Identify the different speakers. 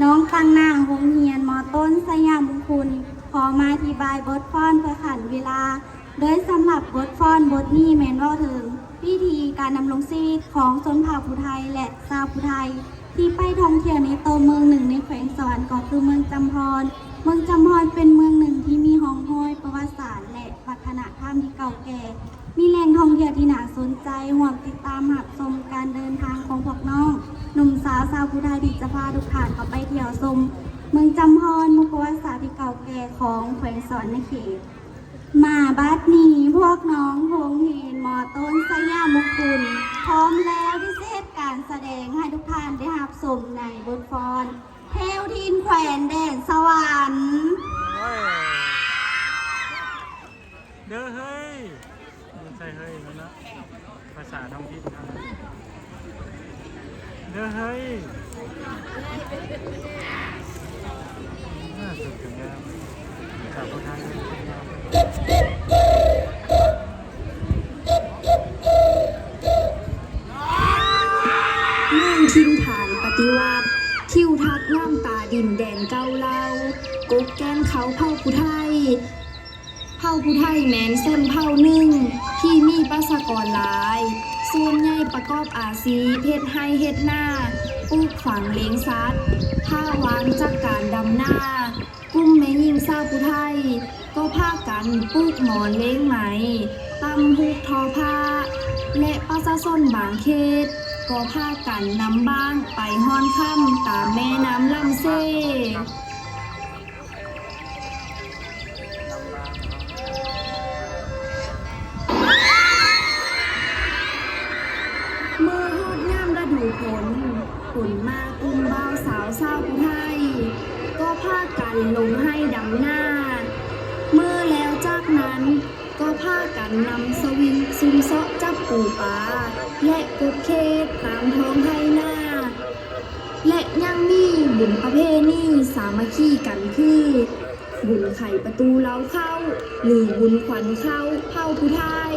Speaker 1: น้องตั้งนางโรงเรียนมอต้นสยามมงคลขอมาอธิบายบทฟ้อนเพื่อขันเวลา โดยสำหรับบทฟ้อนบทนี้แมนว่าถึงวิธีการดำรงชีวิตของชนเผ่าภูไทยและชาวภูไทย ที่ไปท่องเที่ยวในตัวเมืองหนึ่งในแขวงสวรรค์ก็คือเมืองจำพรเมืองจำพรเป็นเมืองหนึ่งที่มีห้องห้อยประวัติศาสตร์และวัฒนธรรมที่เก่าแก่มีแหล่งท่องเที่ยวที่น่าสนใจห่วงติดตามหับชมการเดินทางของพวกน้องหนุ่มสาวชาวภูไทยที่จะพาทุกท่านเข้าไปเที่ยวชมเมืองจำพรมุกประวัติศาสตร์ที่เก่าแก่ของแขวงสวรรค์ในเขตมาบัดนี้พวกน้องวงเห็นมอต้นสยามมงคลพร้อมแล้วที่จะเฮ็ดการแสดงให้ทุกท่านได้รับชมในบทฟ้อนเทวทินแขวนแดนสวรรค์
Speaker 2: เด้อเฮ้ยดูใส่เฮ้ยแล้วนะภาษาท้องถิ่นครับเด้อเฮ้ยน่าสุดจังเลยชาวพุทธ
Speaker 3: นั่งทิมฐานปฏิวัติทิวทัศน์น้ำตาดินแดนเก่าเล่ากกแกนเขาเผ่าผู้ไทยแมนเส้นเผ่าหนึ่งที่มีประชากรหลายส่วนใหญ่ประกอบอาชีพเฮ็ดไร่เฮ็ดนาปลูกฝังเลี้ยงสัตว์ท่าวางจากการดำนากลุ่มแม่หญิงชาวผู้ไทยก็พากันปลูกหมอนเลี้ยงไหมตำฮูกทอผ้าและประชาชนบางเขตก็พากันนำบ้างไปฮ้อนค่ำตามแม่น้ำลำเซ่เมื่อฮอดงามฤดูฝนมากลุ่มบ่าวสาวชาวภูไทยก็พากันลงให้ดำนาเมื่อแล้วจากนั้นก็พากันนำสวิงซุ่มเซาะจับปูปลาและกบเขตตามท้องไร่นาและยังมีบุญประเพณีสามัคคีกันคือบุญไขประตูเล้าเข้าหรือบุญขวัญเข้าเผ่าภูไทย